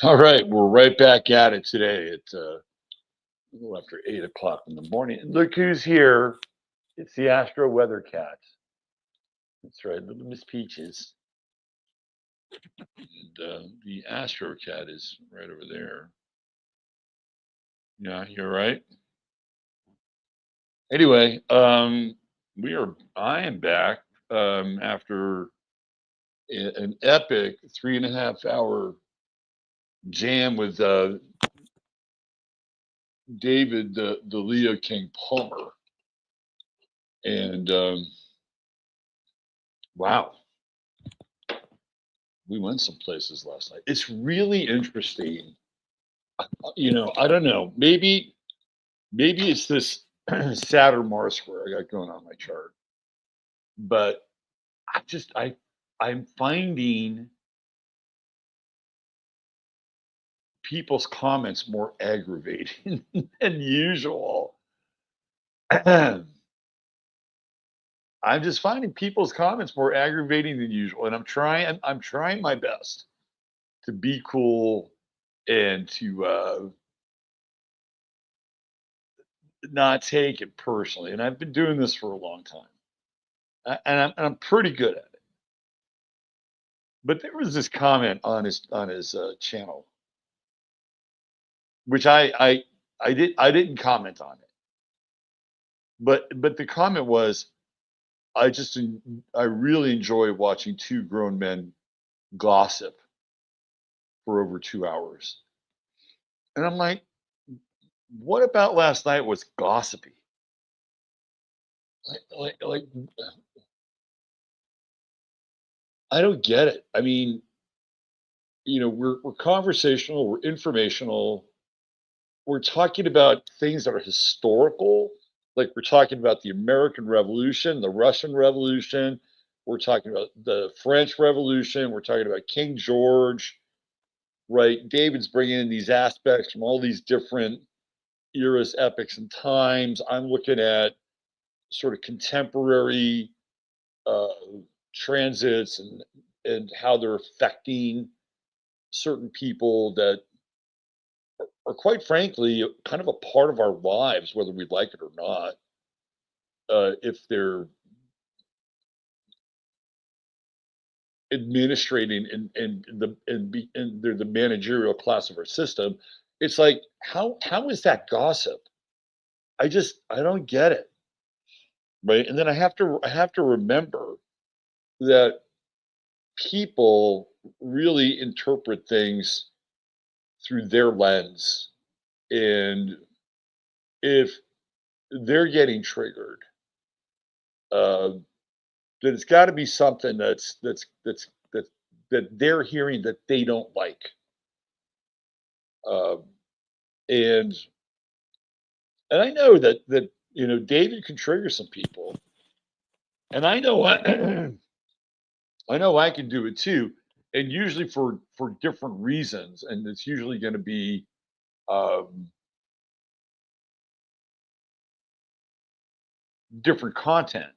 All right, we're right back at it today at a little after 8 o'clock in the morning. And look who's here. It's the Astro Weather cat. That's right, little Miss Peaches. And the Astro cat is right over there. Yeah, you're right. Anyway, I am back after an epic 3.5 hour jam with David, the Leo King Palmer. And wow, we went some places last night. It's really interesting. I don't know. Maybe it's this Saturn Mars square I got going on my chart, but I'm finding people's comments more aggravating than usual. I'm just finding people's comments more aggravating than usual, and I'm trying my best to be cool and to not take it personally. And I've been doing this for a long time, and I'm pretty good at it. But there was this comment on his channel, which I didn't comment on it, but the comment was, I really enjoy watching two grown men gossip for over 2 hours, and I'm like, what about last night was gossipy? Like I don't get it. I mean, we're conversational, we're informational, we're talking about things that are historical, like we're talking about the American Revolution, the Russian Revolution, we're talking about the French Revolution, we're talking about King George, right? David's bringing in these aspects from all these different eras, epochs, and times. I'm looking at sort of contemporary uh, transits and how they're affecting certain people that are quite frankly kind of a part of our lives, whether we like it or not. If they're administrating and they're the managerial class of our system, it's like how is that gossip? I don't get it, right? And then I have to remember that people really interpret things through their lens, and if they're getting triggered, uh, then it's got to be something that they're hearing that they don't like, um, and I know that David can trigger some people, and I know I know I can do it too, and usually for different reasons, and it's usually going to be um, different content,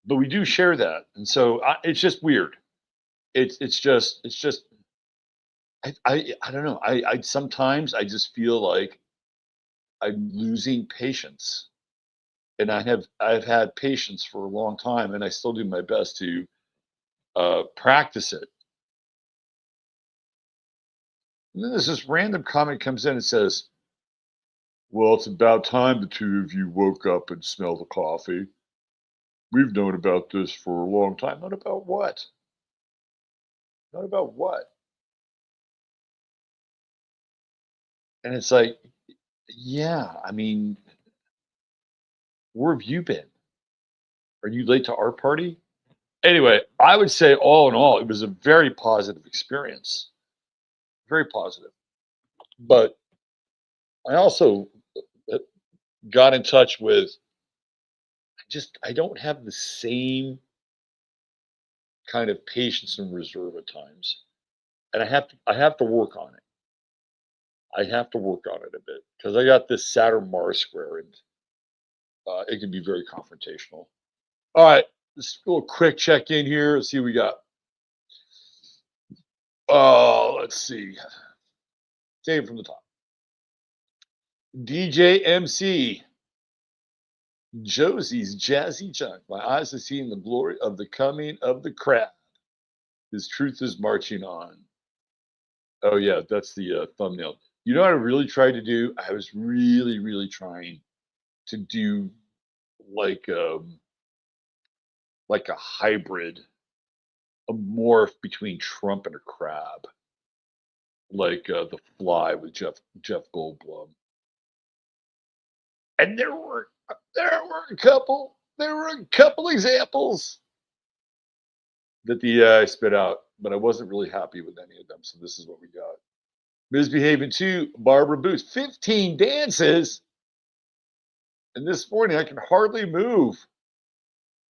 but we do share that, and so it's just weird. It's just I don't know. I sometimes I just feel like I'm losing patience, and I've had patience for a long time, and I still do my best to practice it. And then there's this random comment comes in and says, "Well, it's about time the two of you woke up and smelled the coffee. We've known about this for a long time." Not about what? Not about what? And it's like, yeah, I mean, where have you been? Are you late to our party? Anyway, I would say all in all, it was a very positive experience. Very positive. But I also uh, got in touch with I don't have the same kind of patience and reserve at times. And I have to work on it. I have to work on it a bit because I got this Saturn Mars square, and it can be very confrontational. All right, let's do a quick check in here. Let's see what we got. Oh, let's see. Take it from the top. DJ MC. Josie's Jazzy Junk. My eyes have seen the glory of the coming of the crowd. His truth is marching on. Oh, yeah, that's the thumbnail. You know what I really tried to do? I was really, really trying to do like like a hybrid, a morph between Trump and a crab, like The Fly with Jeff Goldblum. And there were a couple examples that the AI spit out, but I wasn't really happy with any of them. So this is what we got. Misbehaving 2, Barbara Booth, 15 dances. And this morning I can hardly move.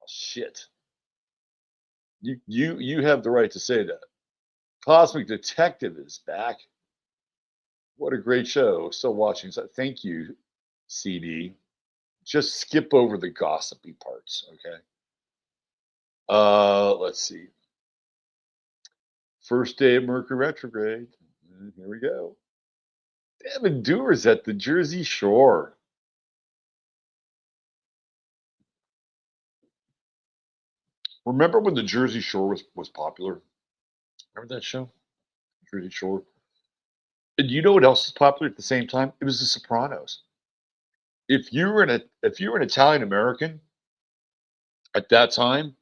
Oh, shit. You have the right to say that. Cosmic Detective is back. What a great show. Still watching. So thank you, CD. Just skip over the gossipy parts, okay? Let's see. First day of Mercury retrograde. Here we go. Devin Doers at the Jersey Shore. Remember when the Jersey Shore was popular? Remember that show? Jersey Shore. And you know what else is popular at the same time? It was The Sopranos. If you were an Italian American at that time,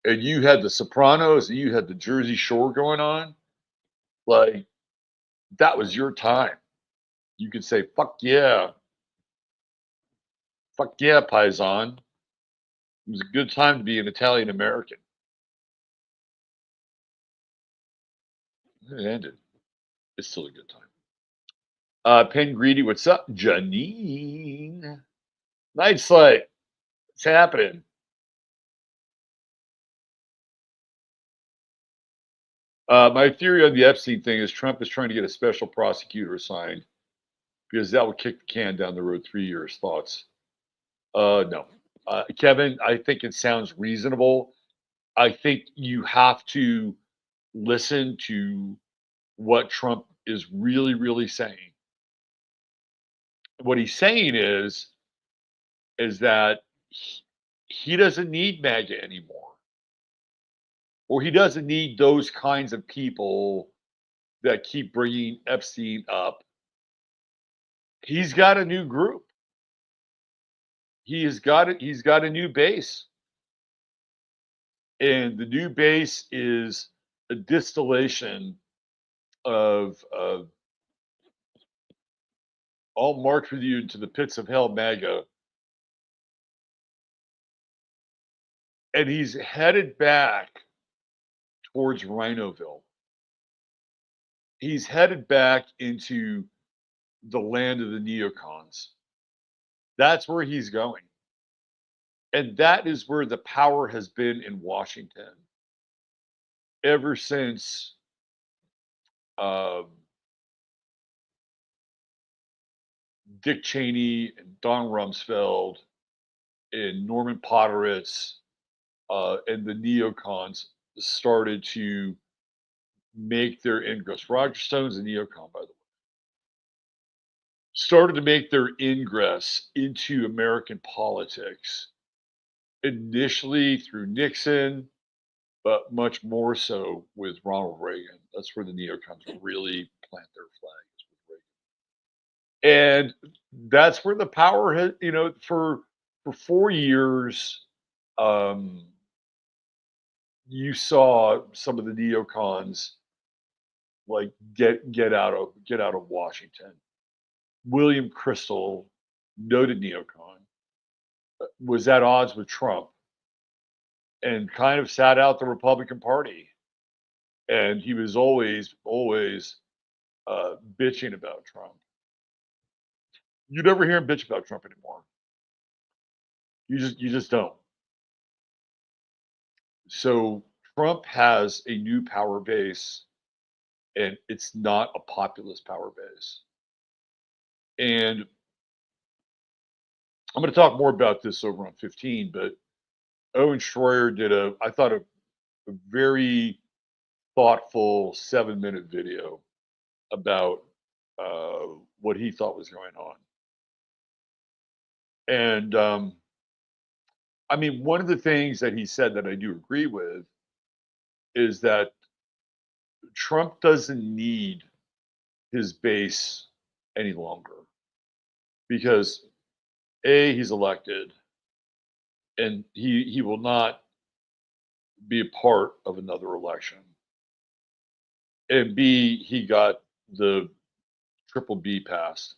and you had The Sopranos and you had the Jersey Shore going on, like that was your time. You could say, fuck yeah, paisan. It was a good time to be an Italian American. It ended. It's still a good time. Penn Greedy, what's up? Janine. Night Slate. What's happening? My theory on the Epstein thing is Trump is trying to get a special prosecutor assigned because that would kick the can down the road 3 years. Thoughts? No. Kevin, I think it sounds reasonable. I think you have to listen to what Trump is really, really saying. What he's saying is that he doesn't need MAGA anymore, or he doesn't need those kinds of people that keep bringing Epstein up. He's got a new group. He's got a new base, and the new base is a distillation of "I'll march with you to the pits of hell, MAGA," and he's headed back towards Rhinoville. He's headed back into the land of the neocons. That's where he's going. And that is where the power has been in Washington ever since um, Dick Cheney and Don Rumsfeld and Norman Podhoretz and the neocons started to make their ingress. Roger Stone's a neocon, by the way. Started to make their ingress into American politics, initially through Nixon, but much more so with Ronald Reagan. That's where the neocons really plant their flags with Reagan. And that's where the power has, for 4 years, um, you saw some of the neocons like get out of Washington. William Crystal, noted neocon, was at odds with Trump and kind of sat out the Republican Party. And he was always bitching about Trump. You never hear him bitch about Trump anymore. You just don't. So Trump has a new power base, and it's not a populist power base. And I'm going to talk more about this over on 15, but Owen Schroyer did I thought, a very thoughtful 7-minute video about what he thought was going on. And I mean, one of the things that he said that I do agree with is that Trump doesn't need his base any longer because A, he's elected, and he will not be a part of another election. And B, he got the triple B passed.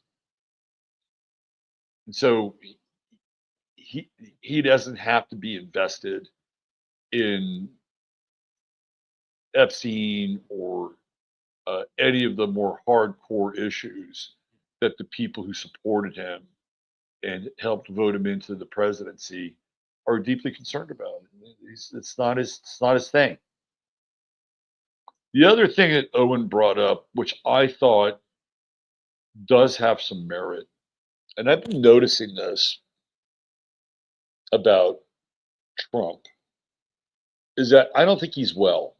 And so he he doesn't have to be invested in Epstein or any of the more hardcore issues that the people who supported him and helped vote him into the presidency are deeply concerned about. It's not his thing. The other thing that Owen brought up, which I thought does have some merit, and I've been noticing this about Trump, is that I don't think he's well.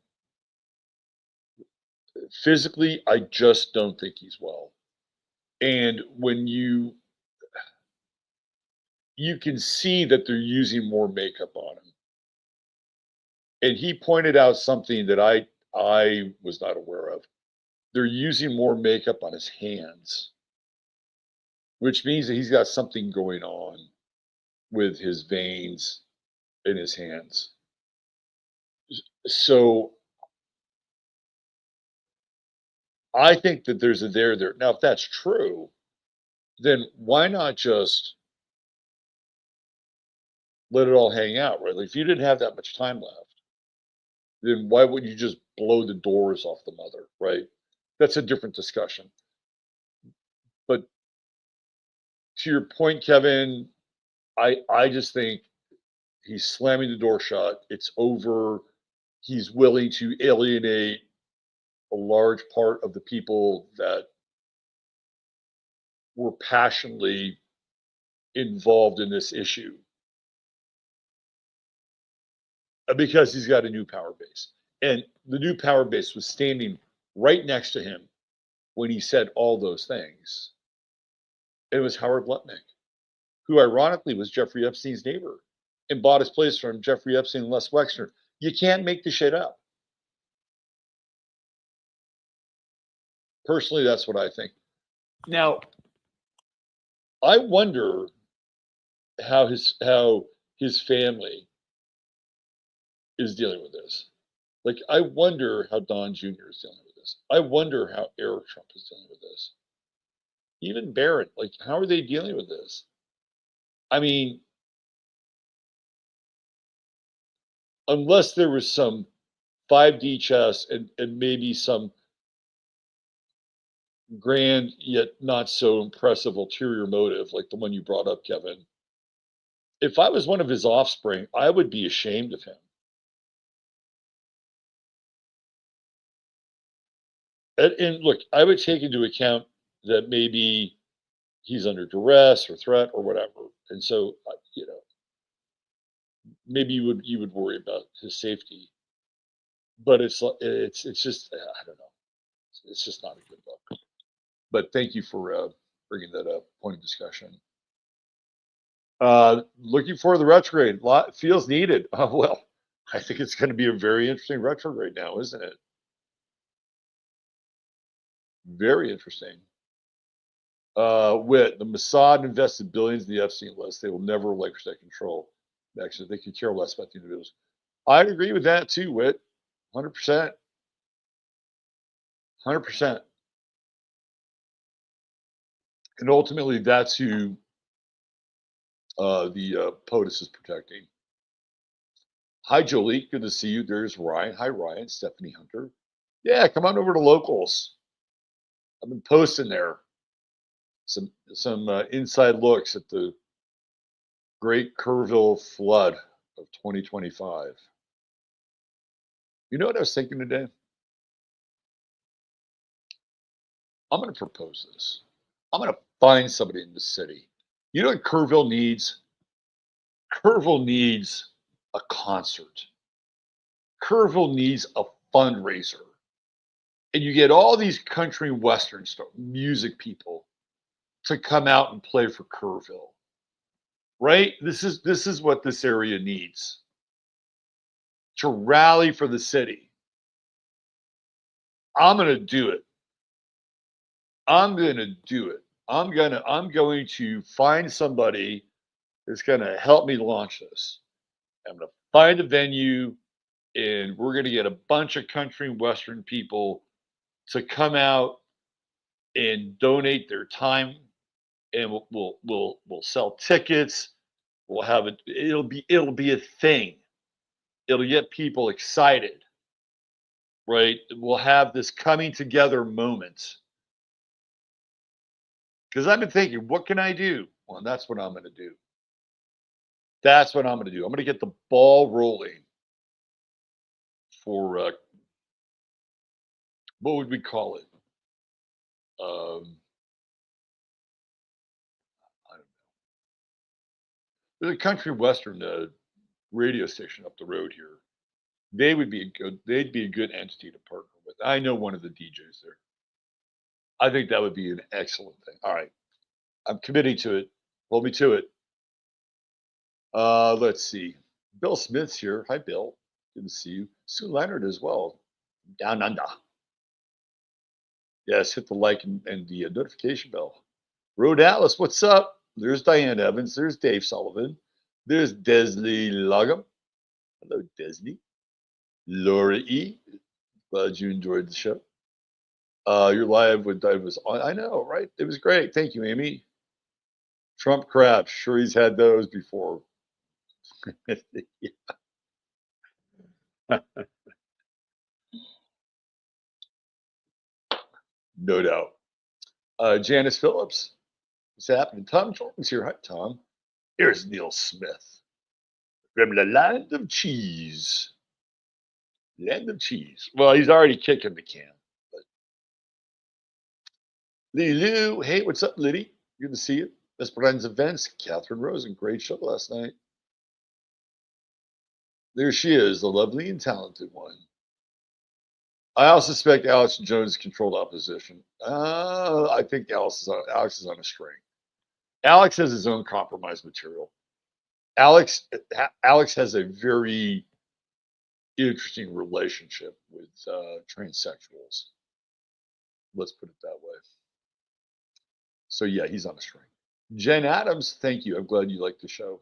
Physically, I just don't think he's well. And when you can see that they're using more makeup on him. And he pointed out something that I was not aware of. They're using more makeup on his hands, which means that he's got something going on with his veins in his hands. So I think that there's a there. Now, if that's true, then why not just let it all hang out, right? Like if you didn't have that much time left, then why would you just blow the doors off the mother, right? That's a different discussion. But to your point, Kevin, I just think he's slamming the door shut. It's over. He's willing to alienate a large part of the people that were passionately involved in this issue because he's got a new power base. And the new power base was standing right next to him when he said all those things. It was Howard Lutnick, who ironically was Jeffrey Epstein's neighbor and bought his place from Jeffrey Epstein and Les Wexner. You can't make the shit up. Personally, that's what I think. Now, I wonder how his family is dealing with this. Like, I wonder how Don Jr. is dealing with this. I wonder how Eric Trump is dealing with this. Even Barrett, like, how are they dealing with this? I mean, unless there was some 5D chess and maybe some grand yet not so impressive ulterior motive, like the one you brought up, Kevin. If I was one of his offspring, I would be ashamed of him. And look, I would take into account that maybe he's under duress or threat or whatever, and so maybe you would worry about his safety. But it's just I don't know. It's just not a good look. But thank you for bringing that up. Point of discussion. Looking for the retrograde. Lot feels needed. Oh well, I think it's going to be a very interesting retrograde now, isn't it? Very interesting. Wit, the Mossad invested billions in the Epstein list. They will never relinquish that control. Actually, they could care less about the individuals. I'd agree with that too, Wit. 100%. 100%. And ultimately, that's who the POTUS is protecting. Hi, Jolie. Good to see you. There's Ryan. Hi, Ryan. Stephanie Hunter. Yeah, come on over to Locals. I've been posting there some inside looks at the Great Kerrville Flood of 2025. You know what I was thinking today? I'm going to propose this. I'm going to find somebody in the city. You know what Kerrville needs? Kerrville needs a concert. Kerrville needs a fundraiser. and you get all these country and western stuff, music people to come out and play for Kerrville, right? This is what this area needs to rally for the city. I'm gonna do it. I'm gonna do it. I'm going to find somebody that's gonna help me launch this. I'm gonna find a venue, and we're gonna get a bunch of country and western people to come out and donate their time, and we'll sell tickets. We'll have it. It'll be a thing. It'll get people excited, right? We'll have this coming together moment. Because I've been thinking, what can I do? Well, that's what I'm going to do. That's what I'm going to do. I'm going to get the ball rolling for what would we call it? Um, I don't know. There's a country western radio station up the road here. They'd be a good entity to partner with. I know one of the DJs there. I think that would be an excellent thing. All right. I'm committing to it. Hold me to it. Let's see. Bill Smith's here. Hi, Bill. Good to see you. Sue Leonard as well. Down under. Yes, hit the like and the notification bell. Road Atlas, what's up? There's Diane Evans. There's Dave Sullivan. There's Desley Logham. Hello, Desley. Laura E. Glad you enjoyed the show. You're live with Dave was on. I know, right? It was great. Thank you, Amy. Trump crap. Sure, he's had those before. No doubt. Janice Phillips. What's happening? Tom Jordan's here. Hi, Tom. Here's Neil Smith from the land of cheese. Land of cheese. Well, he's already kicking the can. But Lulu, hey, what's up, Liddy? Good to see you. Esperanza Events, Catherine Rosen. Great show last night. There she is, the lovely and talented one. I also suspect Alex Jones controlled opposition. I think Alex is on a string. Alex has his own compromise material. Alex has a very interesting relationship with transsexuals. Let's put it that way. So yeah, he's on a string. Jen Adams, thank you. I'm glad you liked the show.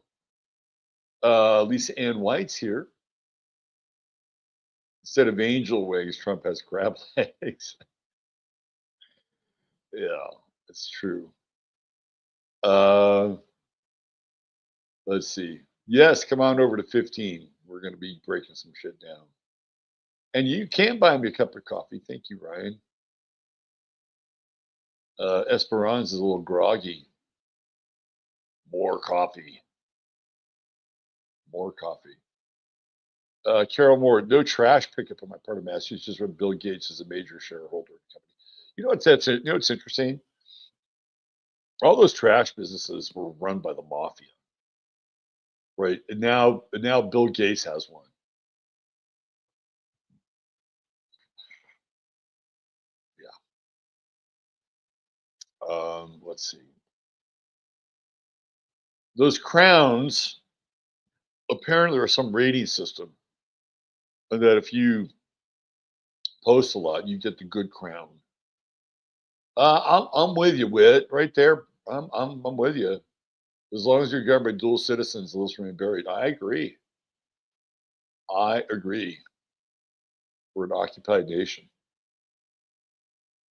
Lisa Ann White's here. Instead of angel wings, Trump has crab legs. Yeah, it's true. Let's see. Yes, come on over to 15. We're going to be breaking some shit down. And you can buy me a cup of coffee. Thank you, Ryan. Esperanza is a little groggy. More coffee. More coffee. Carol Moore, no trash pickup on my part of Massachusetts when Bill Gates is a major shareholder of the company. You know what's interesting? All those trash businesses were run by the mafia, right? And now Bill Gates has one. Yeah. Let's see. Those crowns apparently are some rating system, and that if you post a lot, you get the good crown. I'm with you, Wit, right there. I'm with you. As long as you're governed by dual citizens, the list remain buried. I agree. I agree. We're an occupied nation.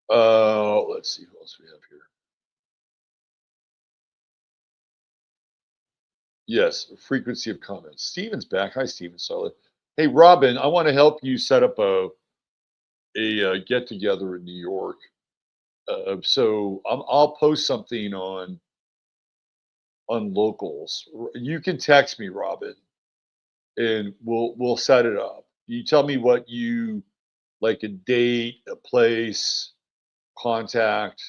Let's see who else we have here. Yes, frequency of comments. Steven's back. Hi, Steven Solid. Hey, Robin, I want to help you set up a get together in New York. So I'll post something on locals. You can text me, Robin, and we'll set it up. You tell me what you like, a date, a place, contact,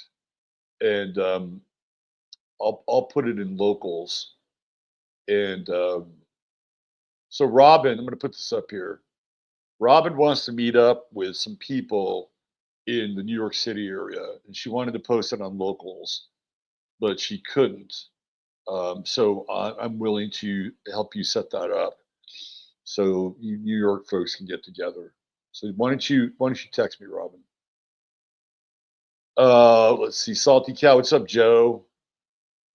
and I'll put it in locals. And so Robin, I'm going to put this up here. Robin wants to meet up with some people in the New York City area, and she wanted to post it on locals, but she couldn't. So I'm willing to help you set that up, so you New York folks can get together. So why don't you text me, Robin? Let's see, Salty Cow. What's up, Joe?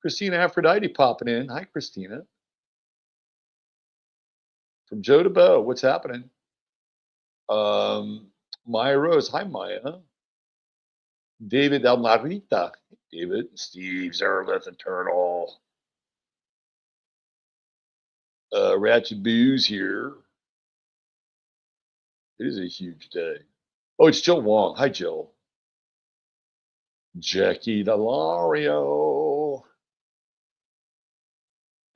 Christina Aphrodite popping in. Hi, Christina. From Joe to Bo. What's happening? Um, Maya Rose. Hi, Maya. David Almarita. David. Steve Zerlith and Turtle. Ratchet Booze here. It is a huge day. Oh, it's Jill Wong. Hi, Jill. Jackie Delario.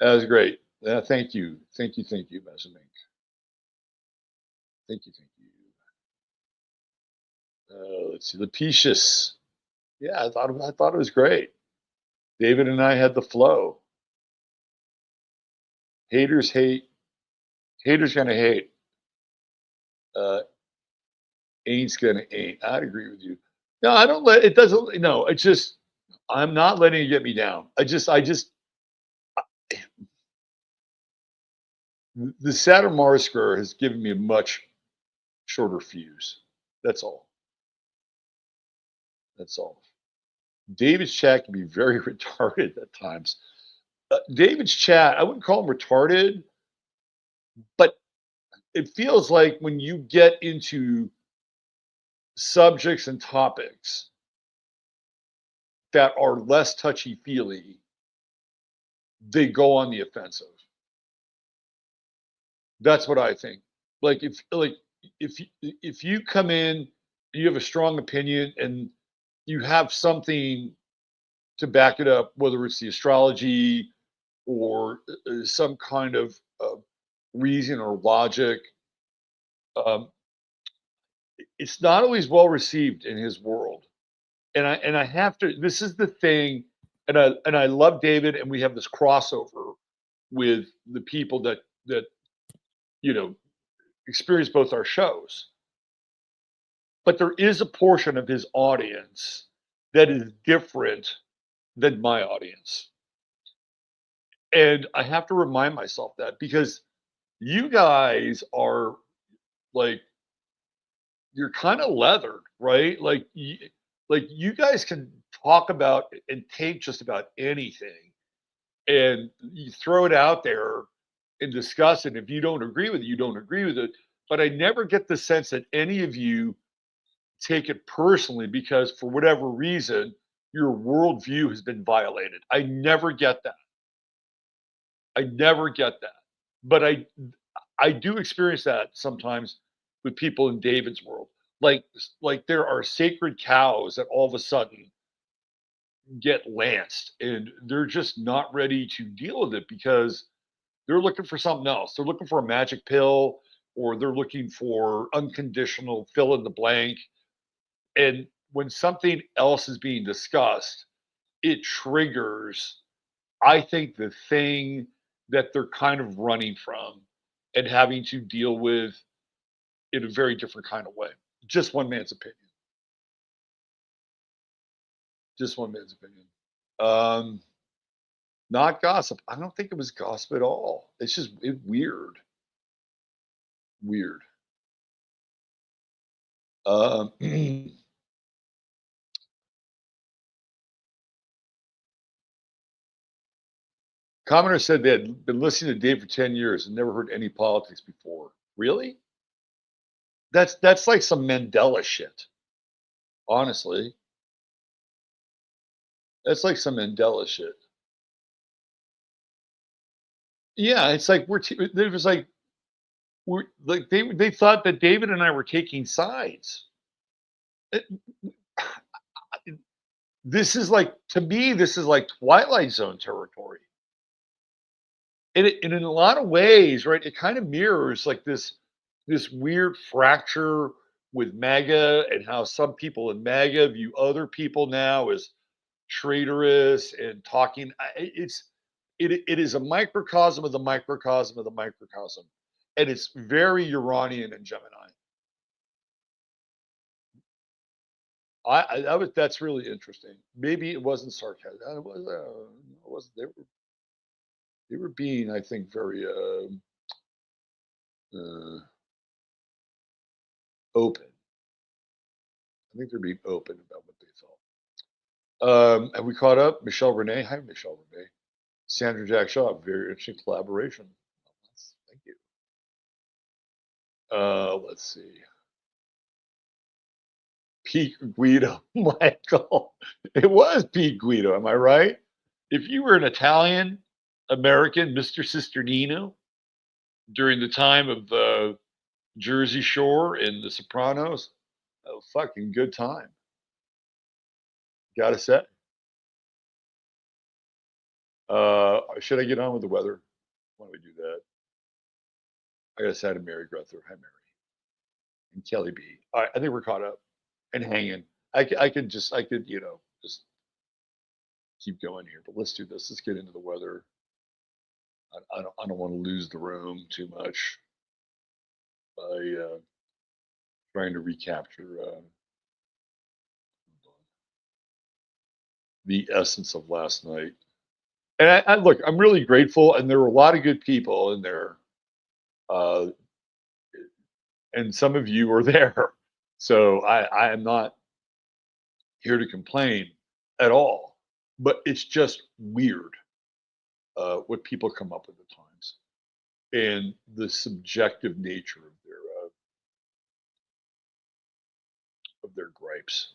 That was great. Thank you. Thank you, Mezzamink. Thank you, thank you. Let's see, Lepetius. Yeah, I thought it was great. David and I had the flow. Haters hate. Haters gonna hate. Uh, ain't's gonna ain't. I'd agree with you. No, I don't let it doesn't. No, it's just I'm not letting it get me down. I just the Saturn Mars square has given me a much shorter fuse. That's all. That's all. David's chat can be very retarded at times. David's chat, I wouldn't call him retarded, but it feels like when you get into subjects and topics that are less touchy feely, they go on the offensive. That's what I think. Like if you come in, you have a strong opinion and you have something to back it up, whether it's the astrology or some kind of reason or logic. Um, it's not always well received in his world, and I have to. This is the thing, and I love David, and we have this crossover with the people that you know experience both our shows. But there is a portion of his audience that is different than my audience, and I have to remind myself that because you guys are like you're kind of leathered, right? Like you guys can talk about and take just about anything, and you throw it out there and discuss it. If you don't agree with it, you don't agree with it. But I never get the sense that any of you take it personally because for whatever reason your worldview has been violated. I never get that. I never get that. But I do experience that sometimes with people in David's world. Like there are sacred cows that all of a sudden get lanced and they're just not ready to deal with it because they're looking for something else. They're looking for a magic pill or they're looking for unconditional fill in the blank. And when something else is being discussed, it triggers, I think, the thing that they're kind of running from and having to deal with in a very different kind of way. Just one man's opinion. Just one man's opinion. Um, Not gossip. I don't think it was gossip at all. It's just weird. Weird. Um, Commenter said they had been listening to Dave for 10 years and never heard any politics before. Really? That's like some Mandela shit. Honestly, that's like some Mandela shit. Yeah, it's like it was like we're like they thought that David and I were taking sides. It, this is like to me, this is like Twilight Zone territory. And in a lot of ways, right, it kind of mirrors like this weird fracture with MAGA and how some people in MAGA view other people now as traitorous and talking. It is a microcosm of the microcosm of the microcosm, and it's very Uranian and Gemini. That's really interesting. Maybe it wasn't sarcasm. It wasn't. They were being, I think, very uh, open. I think they're being open about what they felt. Have we caught up? Michelle Renee. Hi, Michelle Renee. Sandra Jack Shaw. Very interesting collaboration. Thank you. Let's see. Pete Guido, Michael. It was Pete Guido. Am I right? If you were an Italian American, Mr. Sisternino, during the time of the Jersey Shore and The Sopranos, a fucking good time. Gotta say. Should I get on with the weather? Why don't we do that? I gotta say hi to Mary Gruther. Hi, Mary. And Kelly B. All right, I think we're caught up and hanging. I could, just keep going here, but let's do this. Let's get into the weather. I don't want to lose the room too much by trying to recapture the essence of last night. And I look, I'm really grateful, and there were a lot of good people in there, uh, and some of you were there. So I am not here to complain at all, but it's just weird what people come up with at times, and the subjective nature of their gripes.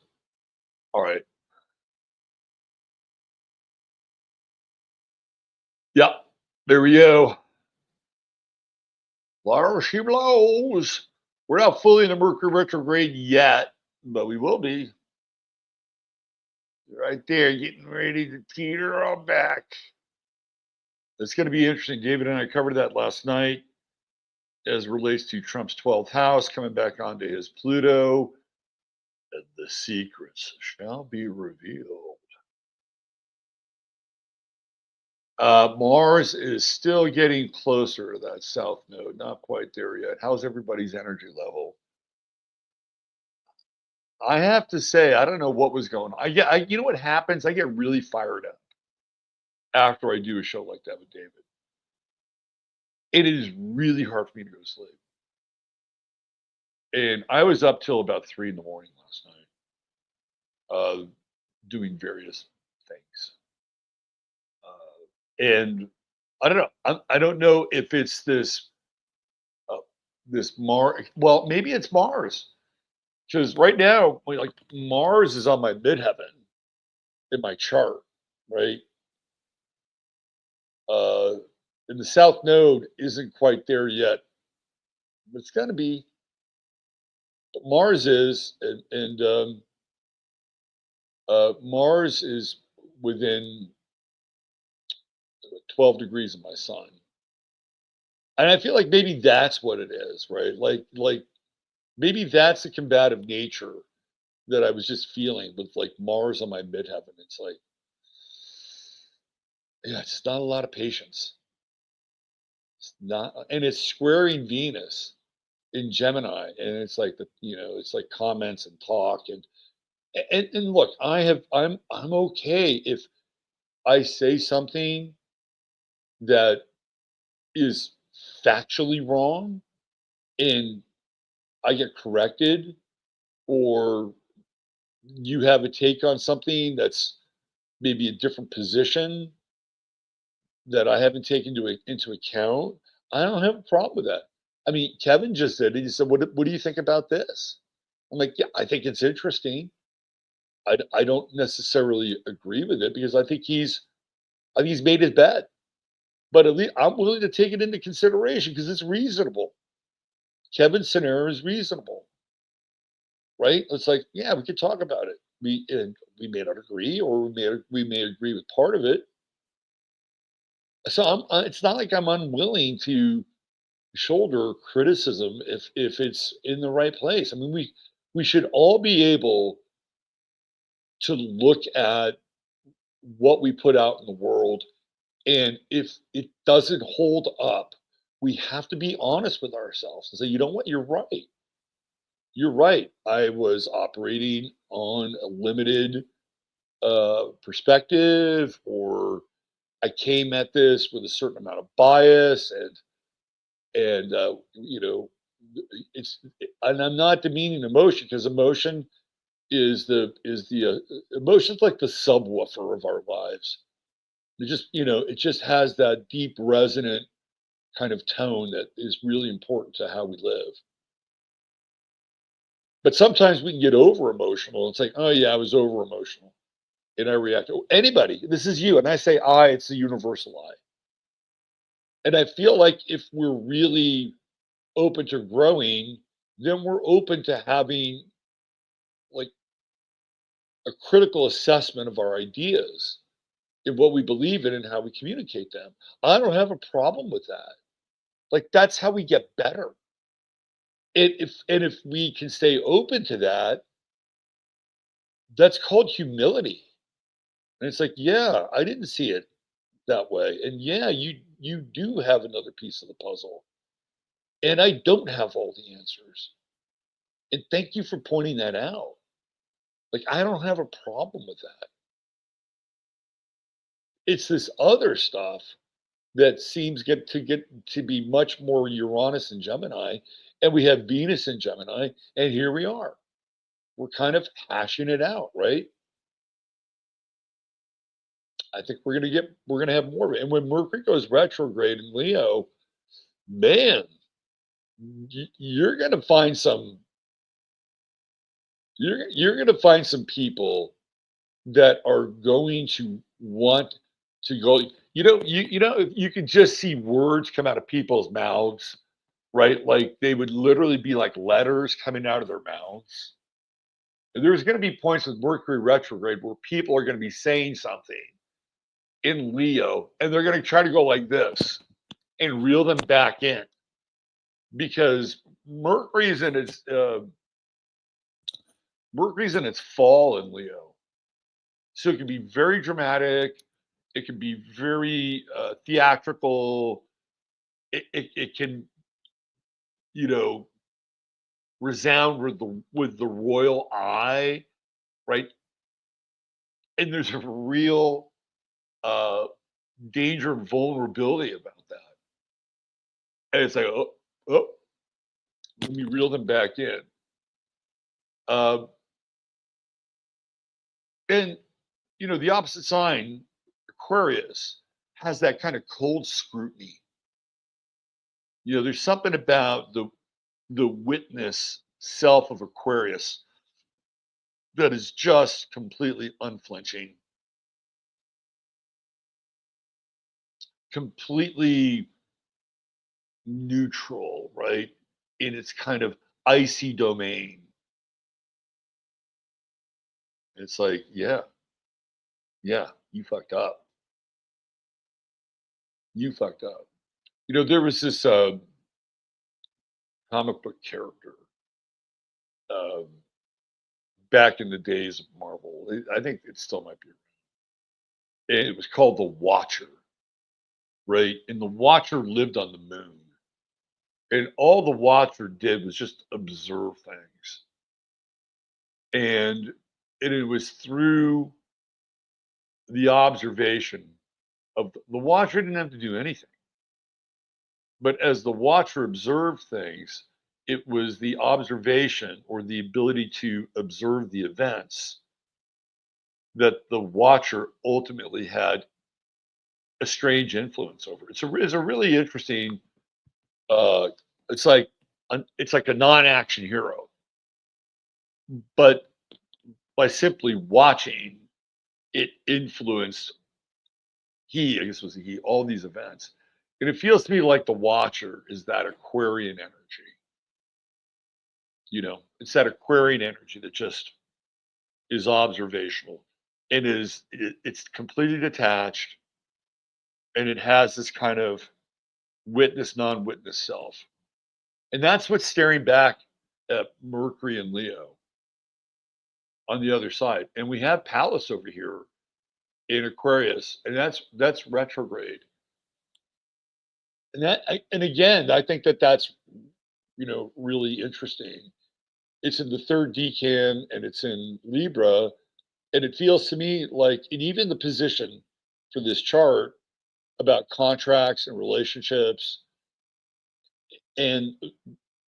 All right, yeah, there we go. There she blows. We're not fully in the Mercury retrograde yet, but we will be right there, getting ready to teeter on back. It's going to be interesting. David and I covered that last night as relates to Trump's 12th house coming back onto his Pluto. And the secrets shall be revealed. Mars is still getting closer to that south node, not quite there yet. How's everybody's energy level? I have to say, I don't know what was going on. You know what happens? I get really fired up after I do a show like that with David. It is really hard for me to go to sleep. And I was up till about 3 in the morning last night, doing various things. And I don't know. I don't know if it's uh, this Mars. Well, maybe it's Mars, because right now, like Mars is on my midheaven in my chart, right? Uh, and the South Node isn't quite there yet. But it's going to be. But Mars is, and Mars is within 12 degrees of my sun. And I feel like maybe that's what it is, right? Like maybe that's the combative nature that I was just feeling with like Mars on my midheaven. It's like, yeah, it's just not a lot of patience. It's not, and it's squaring Venus in Gemini, and it's like it's like comments and talk and look, I'm okay if I say something that is factually wrong and I get corrected, or you have a take on something that's maybe a different position that I haven't taken into account. I don't have a problem with that. I mean, Kevin just said it. He said, "What do you think about this?" I'm like, "Yeah, I think it's interesting. I don't necessarily agree with it because I think he's made his bet, but at least I'm willing to take it into consideration because it's reasonable. Kevin's scenario is reasonable, right? It's like, yeah, we could talk about it. We may not agree, or we may agree with part of it. So it's not like I'm unwilling to shoulder criticism if it's in the right place. I mean, we should all be able to look at what we put out in the world, and if it doesn't hold up, we have to be honest with ourselves and say, you know what, you're right. you're right. I was operating on a limited perspective, or I came at this with a certain amount of bias, and it's and I'm not demeaning emotion, because emotion is the emotion's like the subwoofer of our lives. It just has that deep resonant kind of tone that is really important to how we live. But sometimes we can get over emotional. It's like, oh yeah, I was over emotional and I react. Oh, anybody, this is you, and I say I, it's the universal I. And I feel like if we're really open to growing, then we're open to having like a critical assessment of our ideas and what we believe in and how we communicate them. I don't have a problem with that. Like that's how we get better. And if we can stay open to that, that's called humility. And it's like, yeah, I didn't see it that way. And yeah, you do have another piece of the puzzle. And I don't have all the answers. And thank you for pointing that out. Like I don't have a problem with that. It's this other stuff that seems get to be much more Uranus and Gemini, and we have Venus in Gemini, and here we are. We're kind of hashing it out, right? I think we're gonna have more of it. And when Mercury goes retrograde in Leo, man, you're gonna find you're gonna find some people that are going to want to go. You can just see words come out of people's mouths, right? Like they would literally be like letters coming out of their mouths. And there's going to be points with Mercury retrograde where people are going to be saying something in Leo, and they're going to try to go like this and reel them back in, because Mercury's in its Mercury's in its fall in Leo, so it can be very dramatic. It can be very theatrical. It can, you know, resound with the royal eye, right? And there's a real uh, danger and vulnerability about that. And it's like, oh, oh, let me reel them back in. Um, and the opposite sign, Aquarius, has that kind of cold scrutiny. There's something about the witness self of Aquarius that is just completely unflinching, completely neutral, right? In its kind of icy domain. It's like, yeah, yeah, you fucked up. You fucked up. There was this comic book character um, back in the days of Marvel. I think it still might be. And it was called the Watcher, right? And the Watcher lived on the moon. And all the Watcher did was just observe things. And it was through the observation of the Watcher didn't have to do anything. But as the Watcher observed things, it was the observation or the ability to observe the events that the Watcher ultimately had a strange influence over. It's a really interesting. Uh, it's like it's like a non-action hero, but by simply watching, it influenced I guess it was he, all these events. And it feels to me like the Watcher is that Aquarian energy. It's that Aquarian energy that just is observational and it's completely detached, and it has this kind of witness, non-witness self. And that's what's staring back at Mercury and Leo on the other side. And we have Pallas over here in Aquarius, and that's retrograde. And again, I think that that's really interesting. It's in the third decan and it's in Libra. And it feels to me like, and even the position for this chart about contracts and relationships and,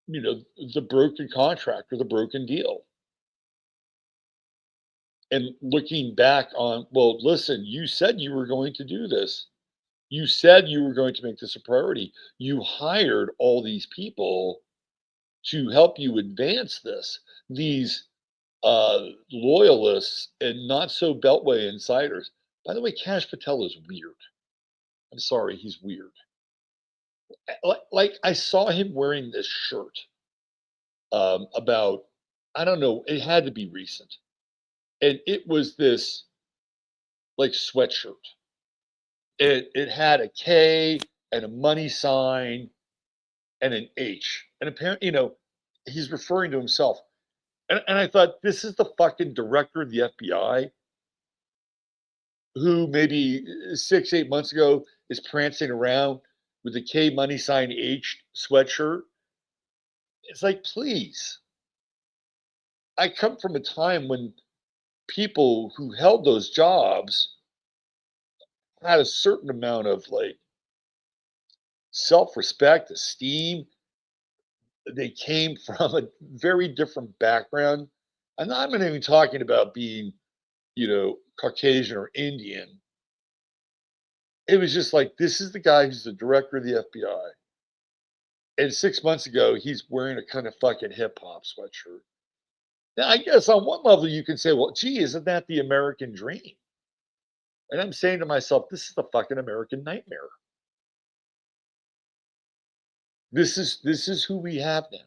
the broken contract or the broken deal. And looking back on, well, listen, you said you were going to do this. You said you were going to make this a priority. You hired all these people to help you advance this. These loyalists and not so Beltway insiders. By the way, Cash Patel is weird. I'm sorry, he's weird. Like I saw him wearing this shirt about, I don't know, it had to be recent. And it was this like sweatshirt. It had a K and a money sign and an H. And apparently, he's referring to himself. And I thought, this is the fucking director of the FBI who maybe 6, 8 months ago is prancing around with a K money sign H sweatshirt. It's like, please. I come from a time when people who held those jobs had a certain amount of like self-respect, esteem. They came from a very different background. And I'm not even talking about being, Caucasian or Indian. It was just like, this is the guy who's the director of the FBI. And 6 months ago, he's wearing a kind of fucking hip hop sweatshirt. Now, I guess on one level, you can say, well, gee, isn't that the American dream? And I'm saying to myself, this is the fucking American nightmare. This is who we have now.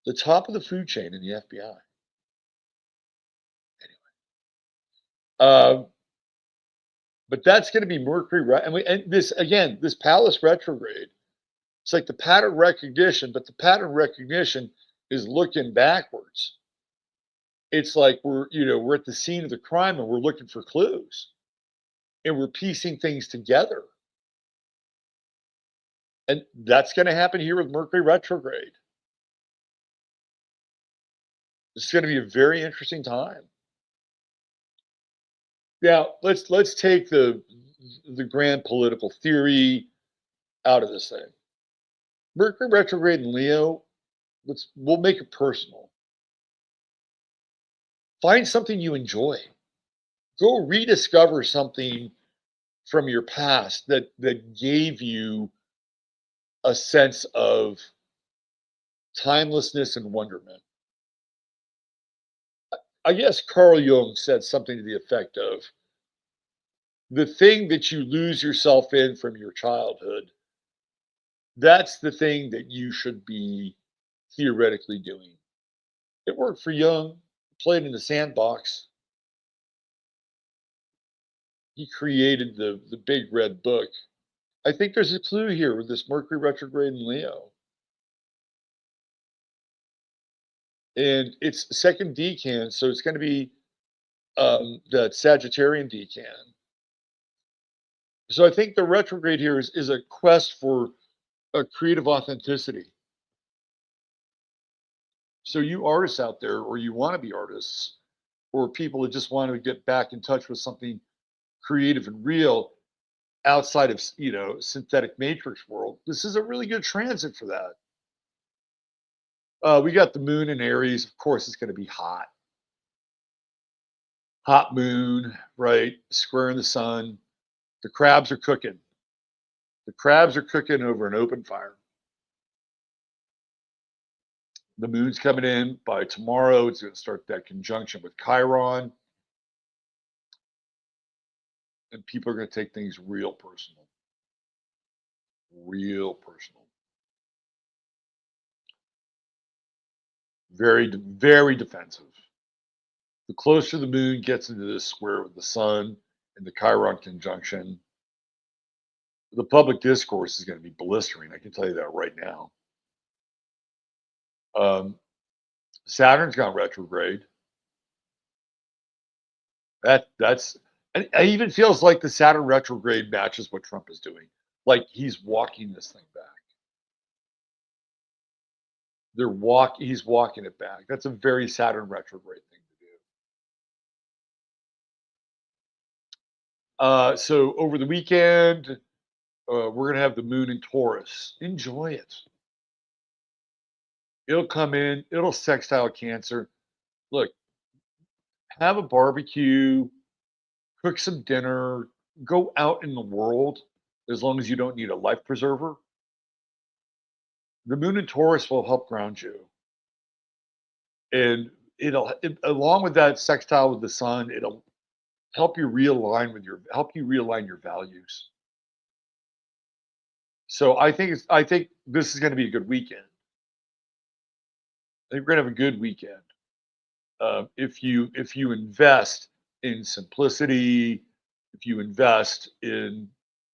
The top of the food chain in the FBI. Anyway, but that's going to be Mercury, right? And this Pallas retrograde. It's like the pattern recognition, but the pattern recognition is looking backwards. It's like we're at the scene of the crime and we're looking for clues, and we're piecing things together. And that's going to happen here with Mercury retrograde. It's going to be a very interesting time. Now, let's take the grand political theory out of this thing. Mercury retrograde in Leo, we'll make it personal. Find something you enjoy. Go rediscover something from your past that gave you a sense of timelessness and wonderment. I guess Carl Jung said something to the effect of, the thing that you lose yourself in from your childhood, that's the thing that you should be theoretically doing. It worked for Jung, played in the sandbox. He created the big red book. I think there's a clue here with this Mercury retrograde in Leo. And it's second decan, so it's going to be the Sagittarian decan. So I think the retrograde here is a quest for a creative authenticity. So you artists out there, or you want to be artists, or people that just want to get back in touch with something creative and real outside of synthetic matrix world, this is a really good transit for that. We got the moon in Aries. Of course, it's going to be hot. Hot moon, right? Squaring the sun. The crabs are cooking. The crabs are cooking over an open fire. The moon's coming in by tomorrow. It's going to start that conjunction with Chiron. And people are going to take things real personal. Real personal. Very, very defensive. The closer the moon gets into this square with the sun and the Chiron conjunction, the public discourse is going to be blistering. I can tell you that right now. Saturn's gone retrograde. That's and it even feels like the Saturn retrograde matches what Trump is doing. Like he's walking this thing back. He's walking it back. That's a very Saturn retrograde thing to do. So over the weekend, we're gonna have the moon in Taurus. Enjoy it. It'll come in. It'll sextile Cancer. Look, have a barbecue, cook some dinner, go out in the world. As long as you don't need a life preserver, the moon in Taurus will help ground you, and along with that sextile with the sun, it'll help you realign your values. So I think this is going to be a good weekend. I think we're going to have a good weekend. If you invest in simplicity, if you invest in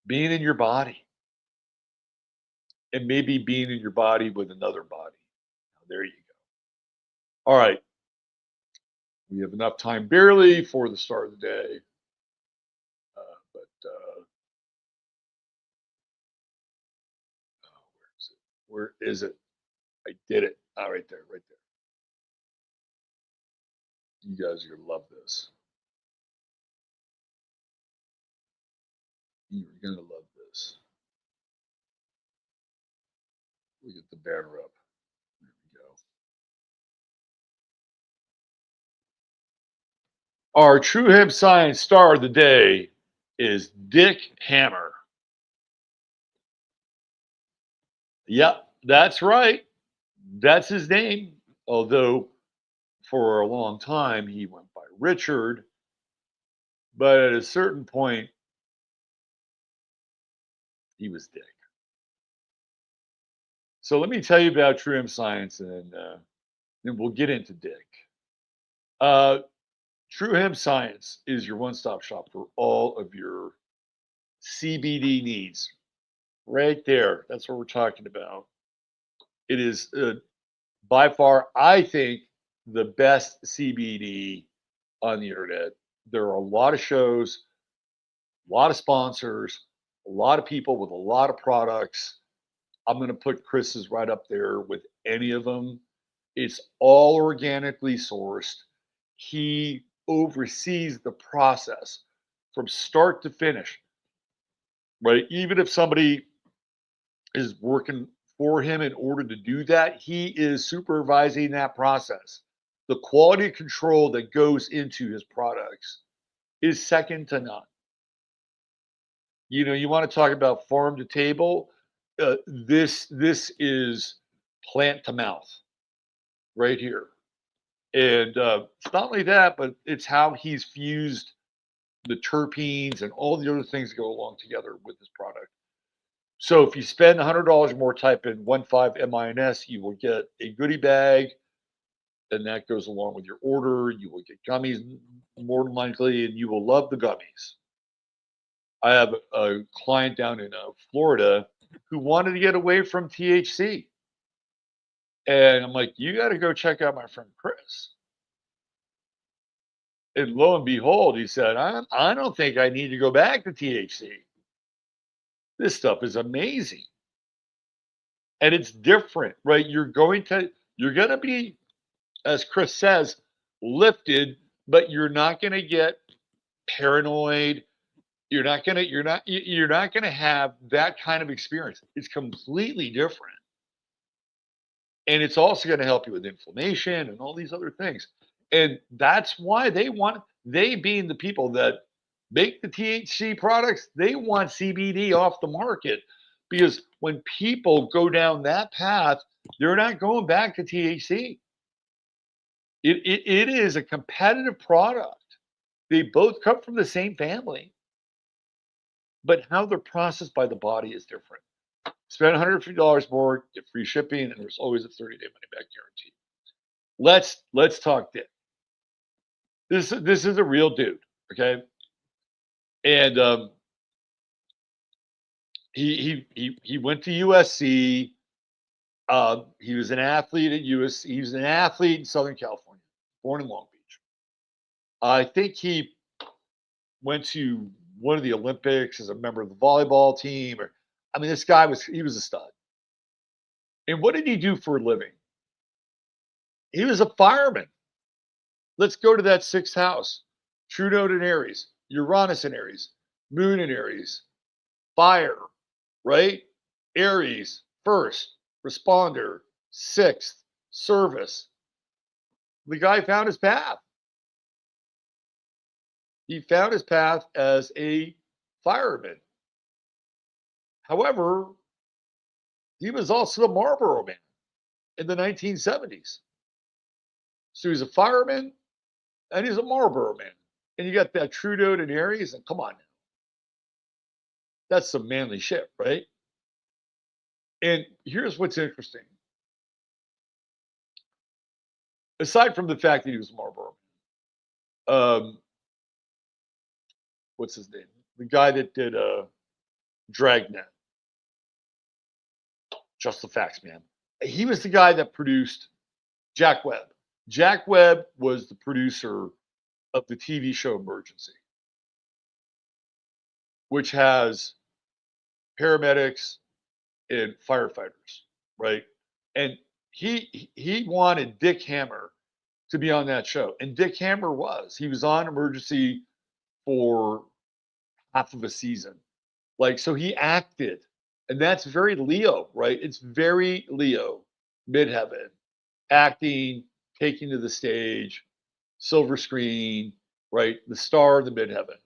being in your body, and maybe being in your body with another body. Now, there you go. All right, we have enough time barely for the start of the day, but where is it? Where is it? I did it. Right there, right there. You guys are gonna love this. You're gonna love this. We get the banner up. There we go. Our True Hemp Science star of the day is Dick Hammer. Yep, that's right. That's his name. Although for a long time he went by Richard, but at a certain point he was Dick. So let me tell you about True Hemp Science, and then we'll get into Dick. Uh, True Hemp Science is your one-stop shop for all of your CBD needs. Right there. That's what we're talking about. It is by far, I think, the best CBD on the internet. There are a lot of shows, a lot of sponsors, a lot of people with a lot of products. I'm going to put Chris's right up there with any of them. It's all organically sourced. He oversees the process from start to finish, right? Even if somebody is working for him in order to do that, he is supervising that process. The quality control that goes into his products is second to none. You know, you want to talk about farm to table. This is plant to mouth right here, and it's not only that, but it's how he's fused the terpenes and all the other things that go along together with this product. So if you spend $100 or more, type in 15MINS, you will get a goodie bag, and that goes along with your order. You will get gummies more than likely, and you will love the gummies. I have a client down in Florida who wanted to get away from THC. And I'm like, you got to go check out my friend Chris. And lo and behold, he said, I don't think I need to go back to THC. This stuff is amazing. And it's different, right? You're going to be, as Chris says, lifted, but you're not going to get paranoid. You're not going to have that kind of experience. It's completely different. And it's also going to help you with inflammation and all these other things. And that's why they being the people that make the THC products, they want CBD off the market, because when people go down that path, they're not going back to THC. It is a competitive product. They both come from the same family, but how they're processed by the body is different. Spend $150 more, get free shipping, and there's always a 30-day money-back guarantee. Let's talk Dick. This is a real dude, okay? And he went to USC. He was an athlete at USC. He was an athlete in Southern California, born in Long Beach. I think he went to one of the Olympics as a member of the volleyball team. This guy was a stud. And what did he do for a living? He was a fireman. Let's go to that sixth house. True Node in Aries, Uranus in Aries, Moon in Aries, fire, right? Aries, first, responder, sixth, service. The guy found his path. He found his path as a fireman. However, he was also the Marlboro Man in the 1970s. So he's a fireman and he's a Marlboro Man. And you got that True Node in Aries, and come on now. That's some manly shit, right? And here's what's interesting. Aside from the fact that he was Marlboro, what's his name? The guy that did Dragnet. Just the facts, man. He was the guy that produced Jack Webb. Jack Webb was the producer of the TV show Emergency, which has paramedics and firefighters, right? And he wanted Dick Hammer to be on that show, and Dick Hammer was. He was on Emergency for half of a season, like so he acted, and that's very Leo, right? It's very Leo, midheaven, acting, taking to the stage, silver screen, right? The star of the midheaven.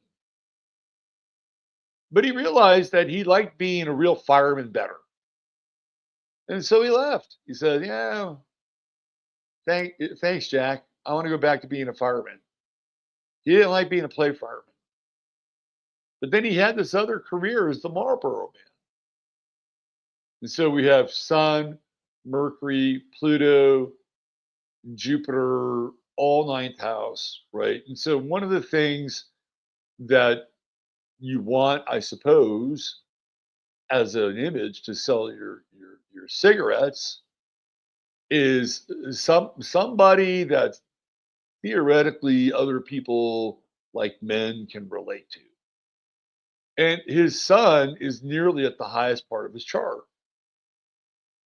But he realized that he liked being a real fireman better. And so he left. He said, yeah, thanks, Jack. I want to go back to being a fireman. He didn't like being a play fireman. But then he had this other career as the Marlboro Man. And so we have Sun, Mercury, Pluto, Jupiter, all ninth house, right? And so one of the things that you want, I suppose, as an image to sell your cigarettes is somebody that theoretically other people like men can relate to. And his sun is nearly at the highest part of his chart,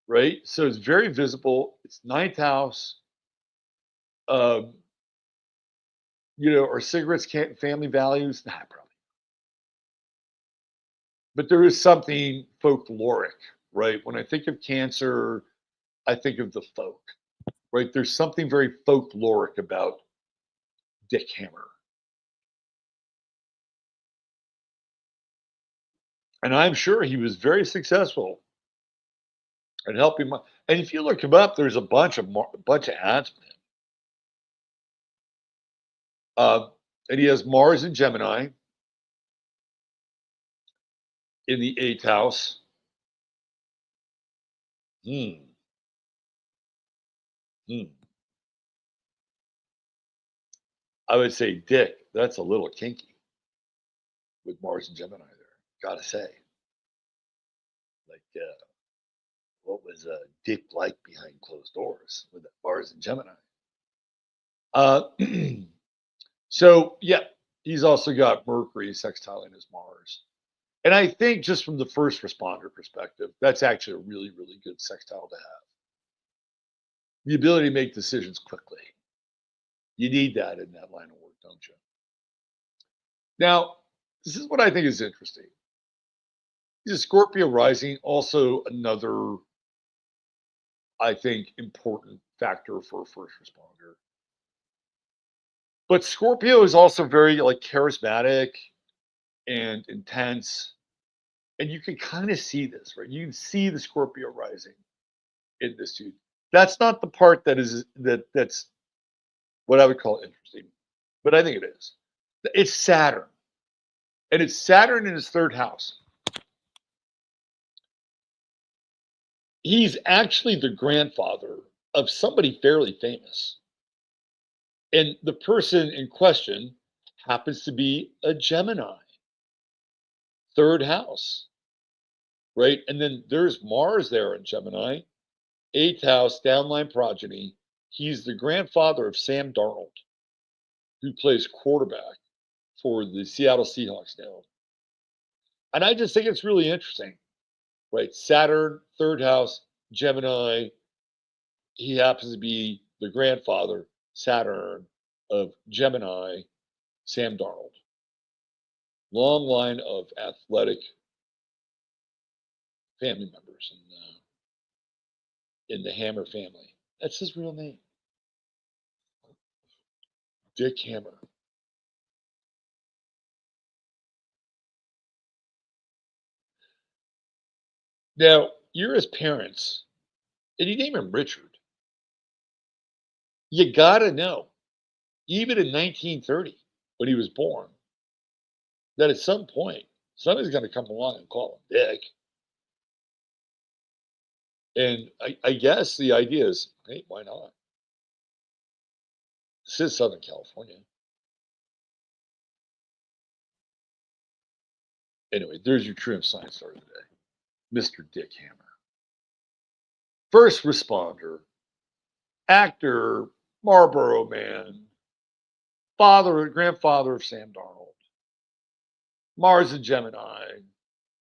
right? So it's very visible. It's ninth house. Um, are cigarettes can't family values? Nah, probably. But there is something folkloric, right? When I think of Cancer, I think of the folk, right? There's something very folkloric about Dick Hammer. And I'm sure he was very successful at helping. And if you look him up, there's a bunch of ads with him. And he has Mars in Gemini in the eighth house. Hmm. Hmm. I would say, Dick, that's a little kinky with Mars and Gemini there. Gotta say. Like, what was Dick like behind closed doors with Mars and Gemini? Uh, so, yeah, he's also got Mercury sextiling his Mars. And I think just from the first responder perspective, that's actually a really, really good sextile to have. The ability to make decisions quickly. You need that in that line of work, don't you? Now, this is what I think is interesting. He's a Scorpio rising, also another, I think, important factor for a first responder. But Scorpio is also very like charismatic and intense. And you can kind of see this, right? You can see the Scorpio rising in this dude. That's not the part that's what I would call interesting, but I think it is. It's Saturn, and it's Saturn in his third house. He's actually the grandfather of somebody fairly famous. And the person in question happens to be a Gemini, third house, right? And then there's Mars there in Gemini, eighth house, downline progeny. He's the grandfather of Sam Darnold, who plays quarterback for the Seattle Seahawks now. And I just think it's really interesting, right? Saturn, third house, Gemini. He happens to be the grandfather, Saturn, of Gemini, Sam Darnold. Long line of athletic family members in the Hammer family. That's his real name, Dick Hammer. Now, you're his parents, and you name him Richard. You got to know, even in 1930, when he was born, that at some point, somebody's going to come along and call him Dick. And I guess the idea is, hey, why not? This is Southern California. Anyway, there's your True Hemp Science story today. Mr. Dick Hammer. First responder, actor, Marlboro Man, grandfather of Sam Darnold, Mars and Gemini,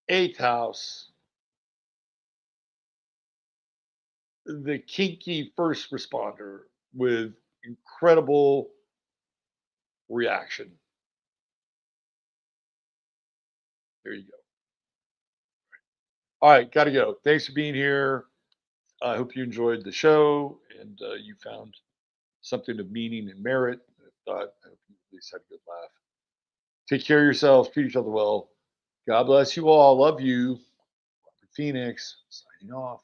eighth house, the kinky first responder with incredible reaction. There you go. All right, got to go. Thanks for being here. I hope you enjoyed the show and you found something of meaning and merit. I hope you at least had a good laugh. Take care of yourselves. Treat each other well. God bless you all. Love you. Robert Phoenix signing off.